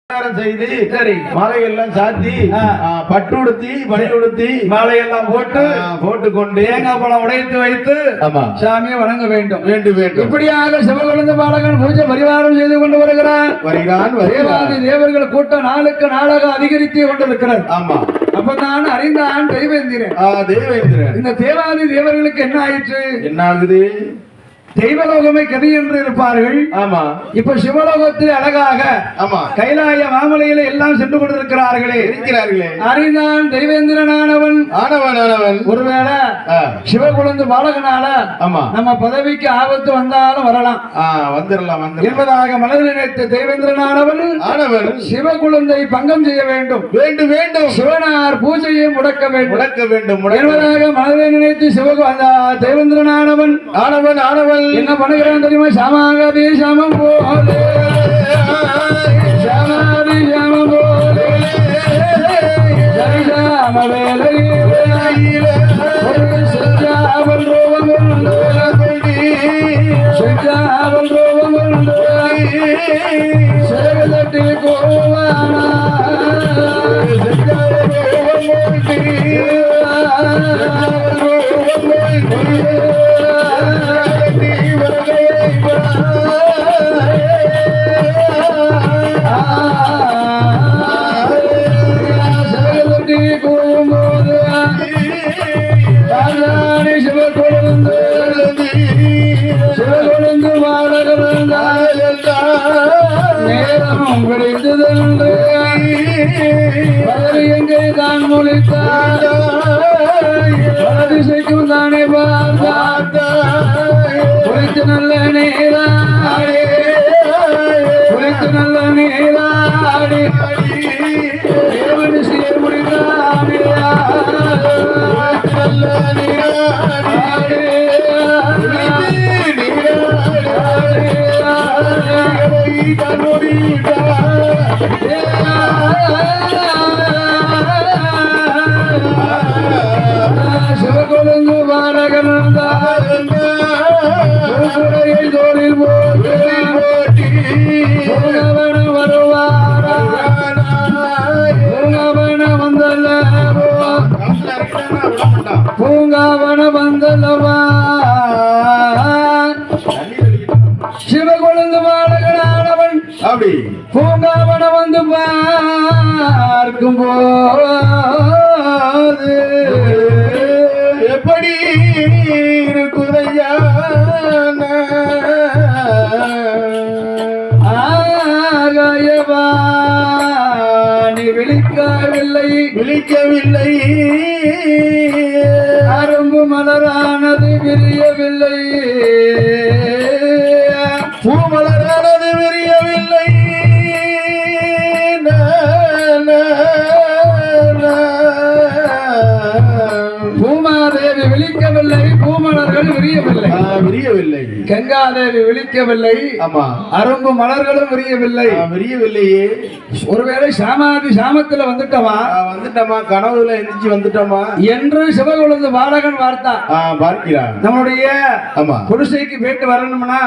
செய்து சரி மாலையெல்லாம் சாத்தி பட்டு உடுத்தி பணி உடுத்தி மாலையெல்லாம் போட்டு கொண்டு தேங்காய் பழம் உடைத்து வைத்து சாமியை வணங்க வேண்டும் வேண்டும் இப்படியாக சிவகுழந்தை பாலகன் பூஜை பரிவாரம் செய்து கொண்டு வருகிறான் தேவர்கள் கூட்டம் நாளுக்கு நாளாக அதிகரித்து கொண்டிருக்கிறது. ஆமா அப்பதான் அறிந்தான் தெய்வேந்திரன். இந்த தேவாதி தேவர்களுக்கு என்ன ஆயிற்று? என்ன ஆகுது? தெய்வலோகமே கதி என்று இருப்பார்கள். ஆமா இப்ப சிவலோகத்தில் அழகாக கைலாய மாமலையில எல்லாம் சென்று கொண்டிருக்கிறார்களே அறிந்தான் தெய்வேந்திரனானவன் ஒருவேளை சிவகுழந்து பாலகனால நம்ம பதவிக்கு ஆபத்து வந்தாலும் வரலாம் என்பதாக மனதில் நினைத்த தெய்வேந்திரனானவன் சிவகுழந்தை பங்கம் செய்ய வேண்டும் சிவனார் பூஜையை முடக்க வேண்டும் என்பதாக மனதில் நினைத்து தெய்வேந்திரனானவன் என்ன பண்ணுகிறான் தெரியுமா? சாமாகதி சாமம் போலே சாமாதி சாமம் போலே சாம வேலையில செஞ்சாவல் ரோவம் செஞ்சாவல் ரோவம் சேகத்தில் கோவானா சிவகுழந்து வாழகன் நேரம் கிடைத்ததென்று எங்கே தான் மொழித்தார் திசைக்கும் தானே பார்த்த குளித்து நல்ல நேராடி குளித்து நல்ல நேராடி சேர் முடிந்தாடி சிவகுழந்து பாலகன் தோளில் போட்டி வருவார பூங்காவன வந்தல்லவா சிவகுழந்து பாலகனானவன் அப்படி பூங்காவன வந்து பார்க்கும் போது எப்படி இருக்குதையா ஆகாயவாணி விழிக்கவில்லை அரும்பு மலரானது விரியவில்லை பூமலரானது விரியவில்லை பூமாதேவி விழிக்கவில்லை பூமலர்கள் விரியவில்லை கங்காதேவி விழிக்கவில்லை அரும்பு மலர்களும் விரியவில்லையே ஒருவேளை சாமாதி சாமத்துல வந்துட்டமா கனவுல எந்திரிச்சு வந்துட்டோமா என்று சிவகுழந்து பாலகன் பார்க்கிறார். நம்மளுடைய குடிசைக்கு போயிட்டு வரணும்னா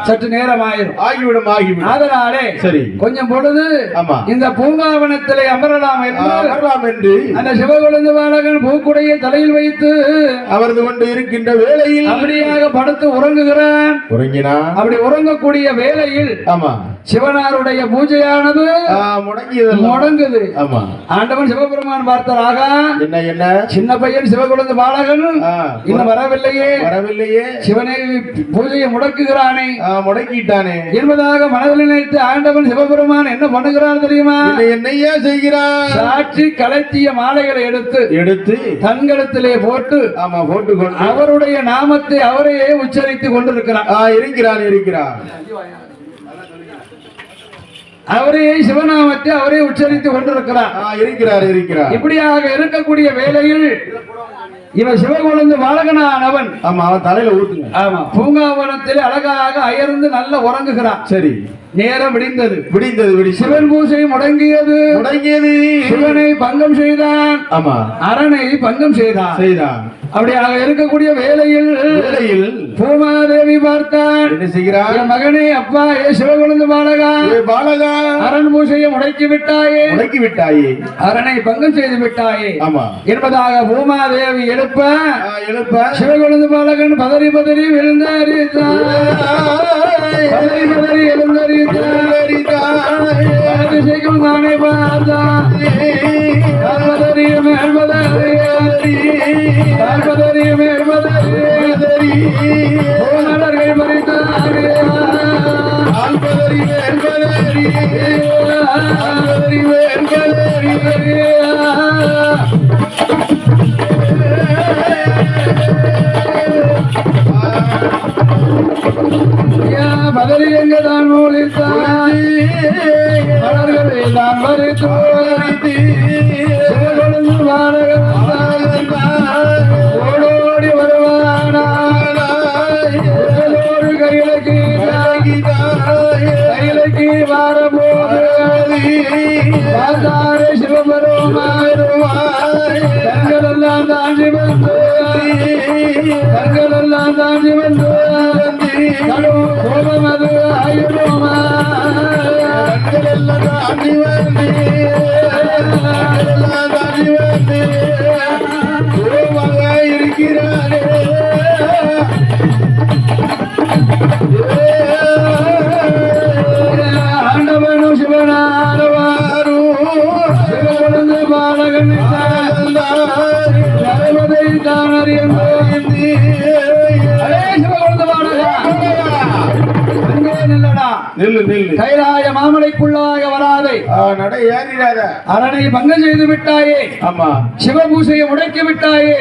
சற்று நேரம் ஆகிவிடும் அதனாலே சரி கொஞ்சம் பொழுது இந்த பூங்காவனத்திலே அமரலாம் என்று அந்த சிவகுழந்து பாலகன் பூக்குடையை தலையில் வைத்து அமர்ந்து கொண்டு இருக்கின்ற வேளையில் அப்படியாக படுத்து உறங்குகிறான். அப்படி உறங்கக்கூடிய வேளையில் சிவனாருடைய பூஜையானது முடங்குது. ஆண்டவன் சிவபெருமான் பார்த்தாராக என்ன சின்ன பையன் சிவகுழந்து பாலகன் இன்னும் வரவில்லையே சிவனை பூஜையை முடக்குகிறானே முடக்கிட்டானே என்பதாக மனதில் நினைத்து ஆண்டவன் சிவபெருமான் என்ன பண்ணுகிறார் தெரியுமா? என்னையா செய்கிறார்? சாட்சி கலத்திய மாலைகளை எடுத்து தன்கலத்திலே போட்டு அவருடைய நாமத்தை அவரையே உச்சரித்துக் கொண்டிருக்கிறார். அவரே சிவநாமத்தை அவரே உச்சரித்துக் கொண்டிருக்கிறார். இப்படியாக இருக்கக்கூடிய வேளையில் இவன் சிவகுழந்து பாலகனானவன் அவன் தலையில ஊத்துங்க. பூங்காவனத்தில் அழகாக அயர்ந்து நல்ல உறங்குகிறான். சரி நேரம் விடிந்தது. விடிந்தது. சிவன் பூஜை முடங்கியது. சிவனை பங்கம் செய்தான். ஆமா, அரணை பங்கம் செய்தான். அப்படியாக இருக்கக்கூடிய வேளையில் பூமாதேவி பார்த்தான். என்ன செய்கிறார்? என் மகனே, அப்பா, சிவகுழந்து பாலகா, அரண் பூஜையை முடக்கி விட்டாயே, அரணை பங்கம் செய்து விட்டாயே என்பதாக பூமாதேவி எழுப்ப சிவகுழந்து பாலகன் பதறி பதறி விழுந்தறிந்தான். தானே பார்த்தான். மலர்கள் மறித்தாரே பதறி எங்கதான் மூலித்தான். மலர்களை தான் மறித்து ஓடோடி வருவானா கையிலக்கு வாரபோது பார்த்தாரே சிவபெருமாய். கண்களெல்லாம் தாண்டி வந்து கோபம் அது ஆயுதமா இருக்கிறாரே. ஆண்டவனும் சிவனாரவாரு சிவகுழந்து பாலகன் சர்வதை தான் அறியந்தோ சிவகுழந்து பாலகா கைலாய மாமலைக்குள்ளாக வராதே. அரணை பங்கம் செய்து விட்டாயே. சிவபூசையை முடக்கி விட்டாயே.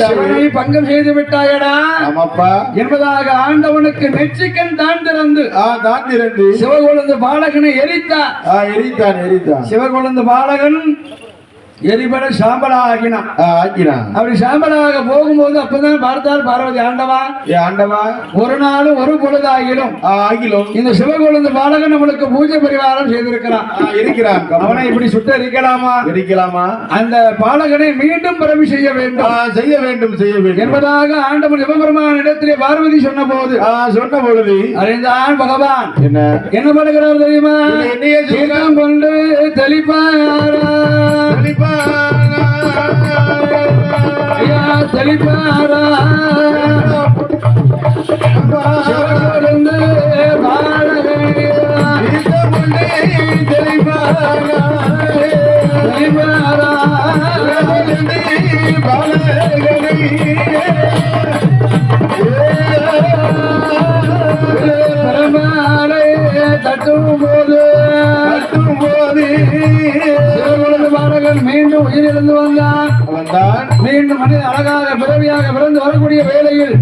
சிவனை பங்கம் செய்து விட்டாயடா என்பதாக ஆண்டவனுக்கு நெற்றிக்கண் தான் திறந்து சிவகுழந்து பாலகனை எரித்தான். சிவகுழந்து பாலகன் எரிபட சாம்பலா ஆகினான். அப்படி சாம்பலாக போகும்போது அப்பதான் பார்த்தால் பார்வதி, ஆண்டவா ஒரு நாளும் ஒரு பொழுதாகிலும் இந்த சிவகுழந்து பாலகன் நம்மளுக்கு பூஜை பரிவாரம் செய்திருக்கிறான். அவனை இப்படி சுட்ட இருக்கலாமா? அந்த பாலகனை மீண்டும் பிறவி செய்ய வேண்டும் என்பதாக ஆண்டவன் சிவபெருமான் இடத்திலே பார்வதி சொன்ன பொழுது அறிந்தான் பகவான் என்ன பண்ணுகிறார் தெரியுமா? கொண்டு தெளிப்பாரா தெளிப்பாரா சிவகுழந்து பாலகனை பெருமாளை தட்டும் போது சிவகுழந்து பாலகன் மீண்டும் உயிரிழந்து வந்தான். மீண்டும் மனித அழகாக பிறவியாக பிறந்து வரக்கூடிய வேளையில்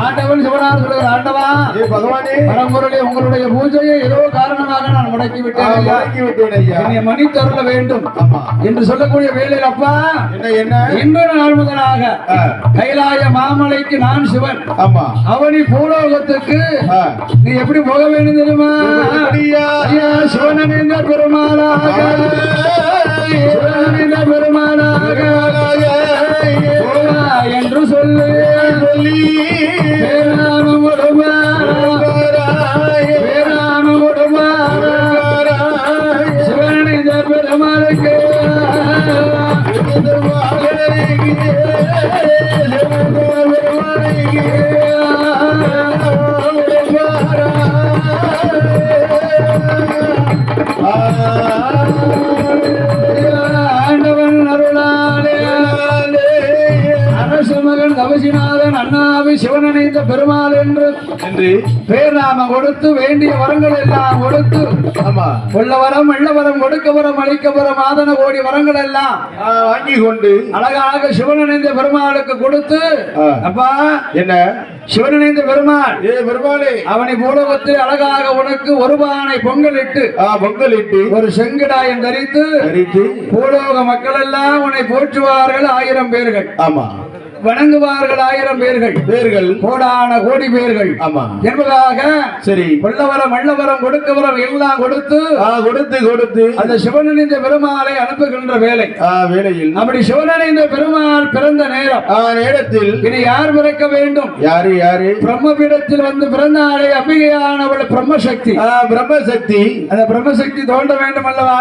ஆண்டவன் சிவனார் சொல்லுகிற, ஆண்டவா பரம்பொருளே, உங்களுடைய பூஜையை ஏதோ காரணமாக நான் முடக்கி விட்டேன், என்னை மன்னித்தருள வேண்டும் என்று சொல்லக்கூடிய வேளையில், அப்பா இன்னொரு நாள் முதலாக கைலாய மாமலைக்கு நான் சிவன், அவனி பூலோகத்துக்கு நீ எப்படி போக வேண்டும் தெரியுமா? சிவனன் பெருமாளாக என்று சொல்லி சிவனித பெருமாளுக்கு ஆண்டவன் அருளாலே அரசு மகன் தவசிநாதன் அண்ணாவி சிவனனைந்த பெருமாள் என்று பேர் நாம கொடுத்து வேண்டிய வரங்கள் எல்லாம் கொடுத்து உள்ள வரம் வெள்ள வரம் கொடுக்க வரம் அளிக்க வரம் ஆதன கோடி வரங்கள் எல்லாம் வாங்கி கொண்டு அழகாக சிவனனைந்த பெருமாளுக்கு கொடுத்து, அப்பா என்ன சிவனனைந்த பெருமாள் அவனை பூலோகத்தில் அழகாக உனக்கு ஒரு பானை பொங்கலிட்டு ஒரு செங்கடாயம் தரித்து பூலோக மக்கள் எல்லாம் உன்னை போற்றுவார்கள் 1000 பேர்கள். வணங்குவார்கள் 1000 பேர்கள் கோடான கோடி பேர்கள் ஆமா என்பதாக சரி கொள்ளவரம் மல்லவரம் கொடுக்கவரம் எல்லாம் கொடுத்து கொடுத்து அந்த சிவனணிந்த பெருமாளை அனுப்புகின்ற வேளையில் அப்படி சிவனணிந்த பெருமாள் பிறந்த நேரத்தில் இனி யார் பிறக்க வேண்டும்? யாரு பிரம்மபீடத்தில் வந்து பிறந்தாளே அம்பிகையானவள் பிரம்மசக்தி பிரம்மசக்தி அந்த பிரம்மசக்தி தோன்ற வேண்டும் அல்லவா?